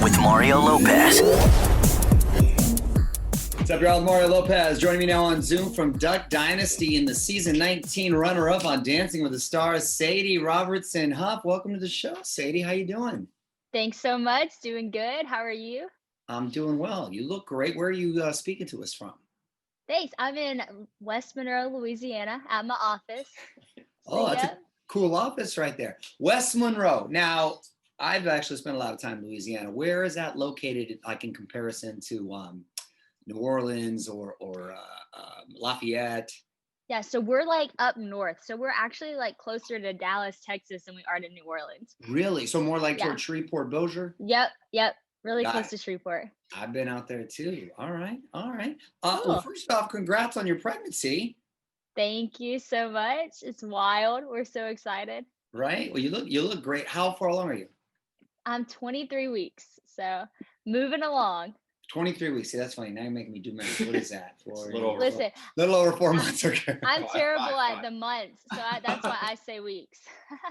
with Mario Lopez. What's up, y'all? Mario Lopez joining me now on Zoom from Duck Dynasty in the season 19 runner-up on Dancing with the Stars, Sadie Robertson. Huff, welcome to the show. Sadie, how you doing? Thanks so much. Doing good. How are you? I'm doing well. You look great. Where are you speaking to us from? Thanks. I'm in West Monroe, Louisiana at my office. Oh, that's yeah. a cool office right there. West Monroe. Now, I've actually spent a lot of time in Louisiana. Where is that located, like in comparison to New Orleans or Lafayette? Yeah, so we're like up north. So we're actually like closer to Dallas, Texas than we are to New Orleans. Really? So more like Yeah. toward Shreveport, Bossier? Yep. Really Got close it. to Shreveport. I've been out there too. All right. Cool. Well, first off, congrats on your pregnancy. Thank you so much. It's wild. We're so excited. Right. Well, you look great. How far along are you? I'm 23 weeks, so moving along. 23 weeks. See, that's funny. Now you're making me do math. What is that? Listen, little over 4 months. Okay. I'm terrible at the months, so that's why I say weeks.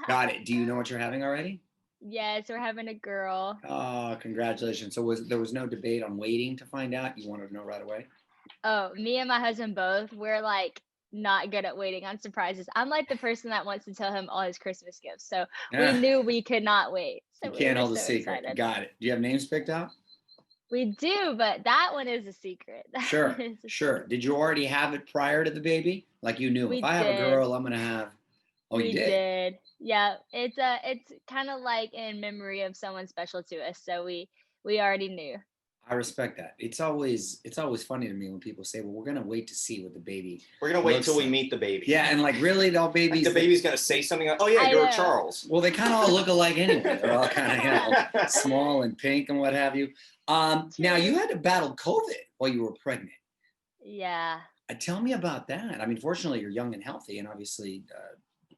Got it. Do you know what you're having already? Yes, we're having a girl. Oh, congratulations. So there was no debate on waiting to find out? You wanted to know right away? Oh, me and my husband both, we're like not good at waiting on surprises. I'm like the person that wants to tell him all his Christmas gifts. So we knew we could not wait. So You we can't were hold a so secret. excited. Got it. Do you have names picked out? We do, but that one is a secret. Sure. Did you already have it prior to the baby? Like you knew, We if I have a did. girl, I'm going to have. Oh, We you did? did. Yeah, it's kind of like in memory of someone special to us. So we already knew. I respect that. It's always funny to me when people say, "Well, we're gonna wait to see what the baby." We're gonna wait looks until we like." meet the baby. Yeah, and like really, all Like babies. the baby's gonna say something like, "Oh yeah, I you're know. Charles." Well, they kind of all look alike anyway. They're all kind of small and pink and what have you. Now you had to battle COVID while you were pregnant. Yeah. Tell me about that. I mean, fortunately, you're young and healthy, and obviously,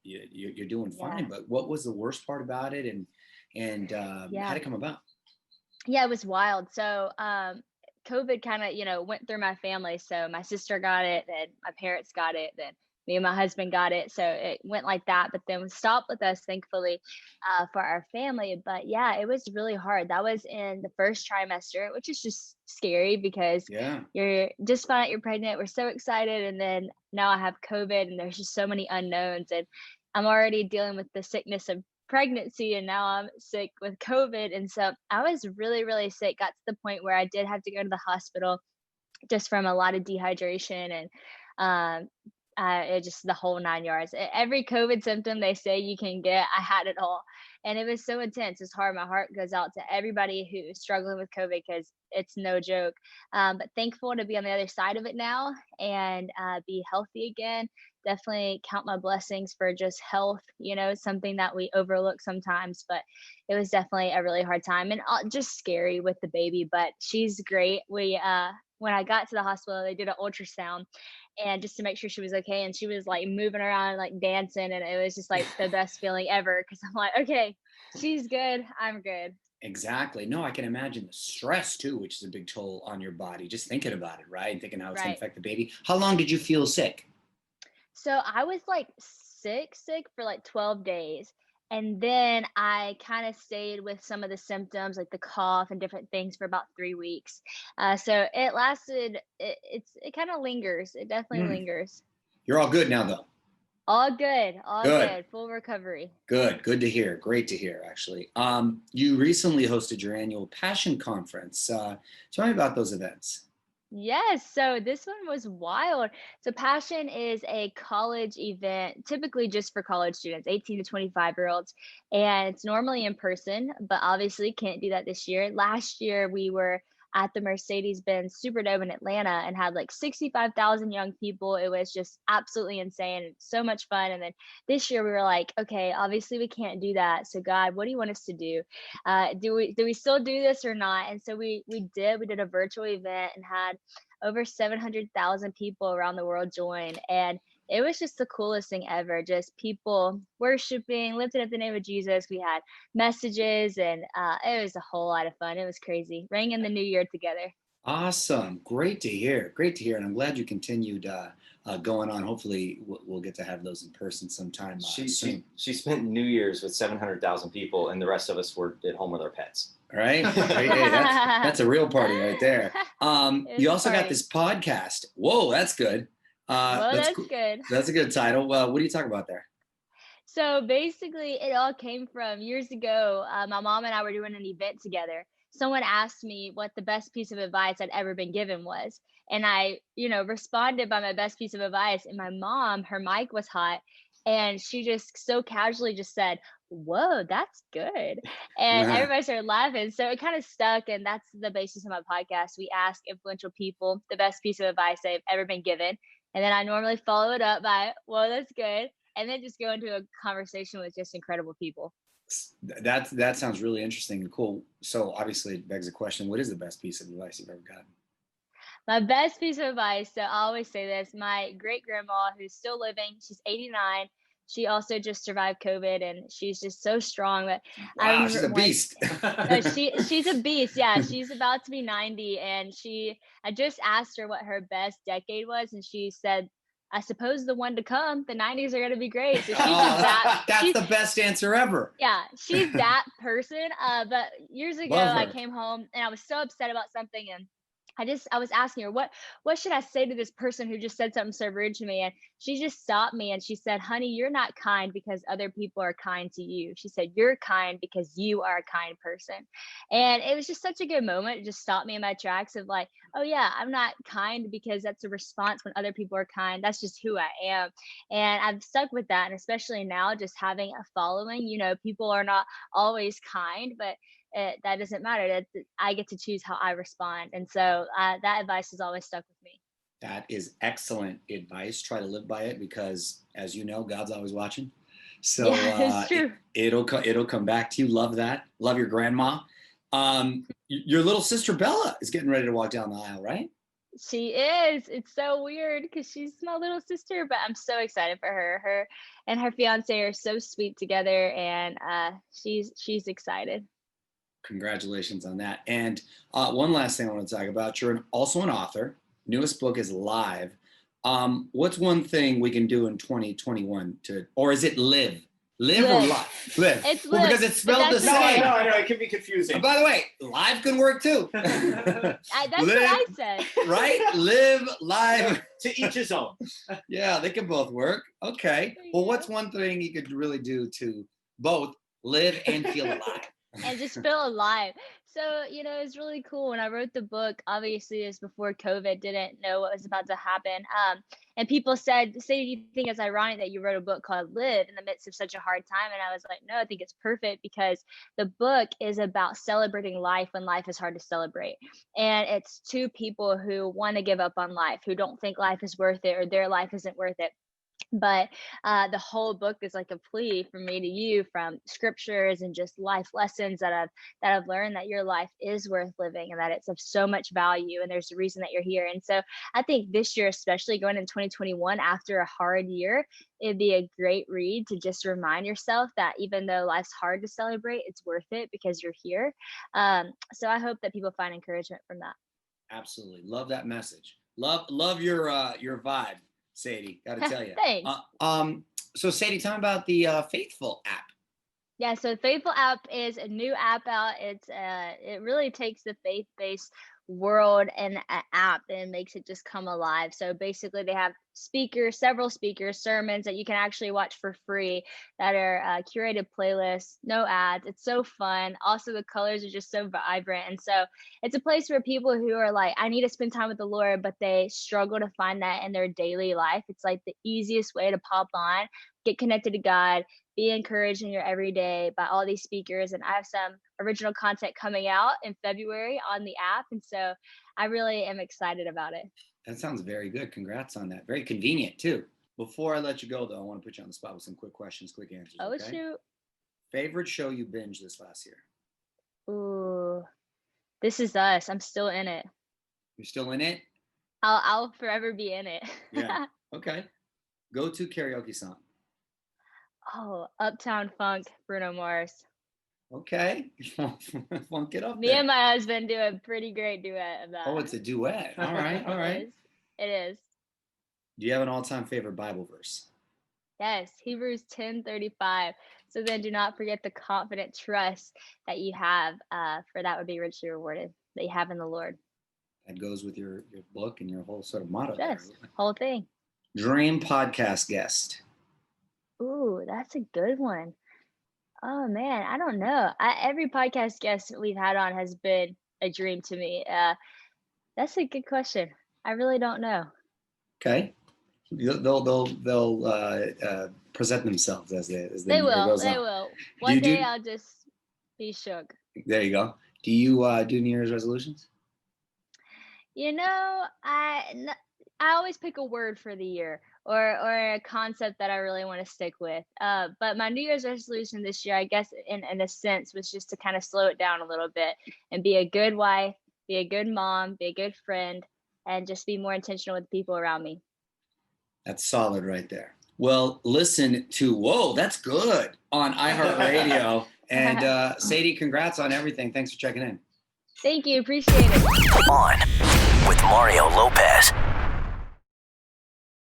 you're doing fine. Yeah. But what was the worst part about it, and how did it come about? Yeah, it was wild. So, COVID kind of, went through my family. So my sister got it, then my parents got it, then me and my husband got it. So it went like that, but then stopped with us, thankfully, for our family. But yeah, it was really hard. That was in the first trimester, which is just scary because you're just found out you're pregnant. We're so excited. And then now I have COVID and there's just so many unknowns. And I'm already dealing with the sickness of pregnancy and now I'm sick with COVID. And so I was really, really sick, got to the point where I did have to go to the hospital just from a lot of dehydration and it just the whole 9 yards. Every COVID symptom they say you can get, I had it all. And it was so intense. It's hard. My heart goes out to everybody who is struggling with COVID because it's no joke. But thankful to be on the other side of it now and be healthy again. Definitely count my blessings for just health, something that we overlook sometimes, but it was definitely a really hard time and just scary with the baby, but she's great. When I got to the hospital, they did an ultrasound and just to make sure she was okay. And she was like moving around, like dancing. And it was just like the best feeling ever. Cause I'm like, okay, she's good. I'm good. Exactly. No, I can imagine the stress too, which is a big toll on your body. Just thinking about it, right? Thinking how it's going to affect the baby. How long did you feel sick? So I was like sick for like 12 days. And then I kind of stayed with some of the symptoms like the cough and different things for about 3 weeks. So it lasted, it kind of lingers. It definitely lingers. You're all good now though. All good. Full recovery. Good to hear. Great to hear, actually. You recently hosted your annual Passion Conference. Tell me about those events. Yes, so this one was wild. So Passion is a college event, typically just for college students, 18 to 25-year-olds, and it's normally in person, but obviously can't do that this year. Last year we were at the Mercedes-Benz Superdome in Atlanta and had like 65,000 young people. It was just absolutely insane, so much fun. And then this year we were like, okay, obviously we can't do that. So God, what do you want us to do? Do we still do this or not? And so we did a virtual event and had over 700,000 people around the world join. And it was just the coolest thing ever. Just people worshiping, lifting up the name of Jesus. We had messages and it was a whole lot of fun. It was crazy. Ringing the new year together. Awesome. Great to hear. Great to hear. And I'm glad you continued going on. Hopefully, we'll get to have those in person sometime soon. She spent New Year's with 700,000 people, and the rest of us were at home with our pets. All right. Hey, that's a real party right there. You also got party. this podcast. Whoa, that's good. Well, that's cool. good. That's a good title. Well, what do you talk about there? So basically, it all came from years ago. My mom and I were doing an event together. Someone asked me what the best piece of advice I'd ever been given was. And I, responded by my best piece of advice. And my mom, her mic was hot. And she just so casually just said, "Whoa, that's good." And everybody started laughing. So it kind of stuck. And that's the basis of my podcast. We ask influential people the best piece of advice they've ever been given. And then I normally follow it up by, "Well, that's good." And then just go into a conversation with just incredible people. That sounds really interesting and cool. So obviously it begs the question, what is the best piece of advice you've ever gotten? My best piece of advice, so I always say this, my great grandma who's still living, she's 89. She also just survived COVID and she's just so strong that I Wow, she's remember a beast. she's a beast. Yeah, she's about to be 90 and I just asked her what her best decade was and she said, "I suppose the one to come, the 90s are going to be great." So that's the best answer ever. Yeah, she's that person. But years ago, Love her. I came home and I was so upset about something, and I was asking her what should I say to this person who just said something so rude to me, and she just stopped me and she said, "Honey, you're not kind because other people are kind to you." She said, "You're kind because you are a kind person," and it was just such a good moment. It just stopped me in my tracks of like, oh yeah, I'm not kind because that's a response when other people are kind. That's just who I am, and I've stuck with that. And especially now, just having a following, people are not always kind, but that doesn't matter. That I get to choose how I respond, and so that advice has always stuck with me. That is excellent advice. Try to live by it because, as you know, God's always watching. So Yeah, it's true. It'll come back to you. Love that. Love your grandma. Your little sister Bella is getting ready to walk down the aisle, right? She is. It's so weird because she's my little sister, but I'm so excited for her. Her and her fiance are so sweet together, and she's excited. Congratulations on that. And one last thing I want to talk about. You're also an author. Newest book is Live. What's one thing we can do in 2021 or is it live? Live or live? Live. It's well, live, because it's spelled the same. I know. It can be confusing. And by the way, live can work too. That's live, what I said. Right? Live, live. To each his own. Yeah, they can both work. Okay. Well, what's one thing you could really do to both live and feel alive? And just feel alive. So, it's really cool. When I wrote the book, obviously it was before COVID, didn't know what was about to happen. And people said, "Say, do you think it's ironic that you wrote a book called Live in the midst of such a hard time?" And I was like, no, I think it's perfect because the book is about celebrating life when life is hard to celebrate. And it's two people who want to give up on life, who don't think life is worth it or their life isn't worth it. But the whole book is like a plea from me to you, from scriptures and just life lessons that I've learned, that your life is worth living and that it's of so much value and there's a reason that you're here. And so I think this year, especially going in 2021 after a hard year, it'd be a great read to just remind yourself that even though life's hard to celebrate, it's worth it because you're here. So I hope that people find encouragement from that. Absolutely. Love that message. Love your vibe, Sadie. Got to tell you. Thanks. So Sadie, tell me about the Faithful app. Yeah, so Faithful app is a new app out. It really takes the faith-based world and an app and makes it just come alive. So basically, they have several speakers, sermons that you can actually watch for free that are curated playlists, no ads. It's so fun. Also, the colors are just so vibrant, and so it's a place where people who are like, "I need to spend time with the Lord," but they struggle to find that in their daily life. It's like the easiest way to pop on, get connected to God, be encouraged in your everyday by all these speakers. And I have some original content coming out in February on the app. And so I really am excited about it. That sounds very good. Congrats on that. Very convenient too. Before I let you go though, I want to put you on the spot with some quick questions, quick answers. Oh, okay? shoot. Favorite show you binged this last year? Ooh, This Is Us. I'm still in it. You're still in it? I'll forever be in it. Yeah. Okay. Go-to karaoke song. Oh, Uptown Funk, Bruno Mars. Okay. Funk it up Me there. and my husband do a pretty great duet of that. Oh, it's a duet. All right. All right. It is. Do you have an all-time favorite Bible verse? Yes, Hebrews 10:35. So then do not forget the confident trust that you have, for that would be richly rewarded, that you have in the Lord. That goes with your book and your whole sort of motto there. Yes, whole thing. Dream podcast guest. Ooh, that's a good one. Oh man, I don't know. Every podcast guest we've had on has been a dream to me. That's a good question. I really don't know. Okay. They'll present themselves as the They year will. goes They on. will. Do One you day do? I'll just be shook. There you go. Do you do New Year's resolutions? You know, I always pick a word for the year or a concept that I really want to stick with. But my New Year's resolution this year, I guess, in a sense, was just to kind of slow it down a little bit and be a good wife, be a good mom, be a good friend, and just be more intentional with the people around me. That's solid right there. Well, listen to Whoa, that's good on iHeartRadio. And Sadie, congrats on everything. Thanks for checking in. Thank you. Appreciate it. On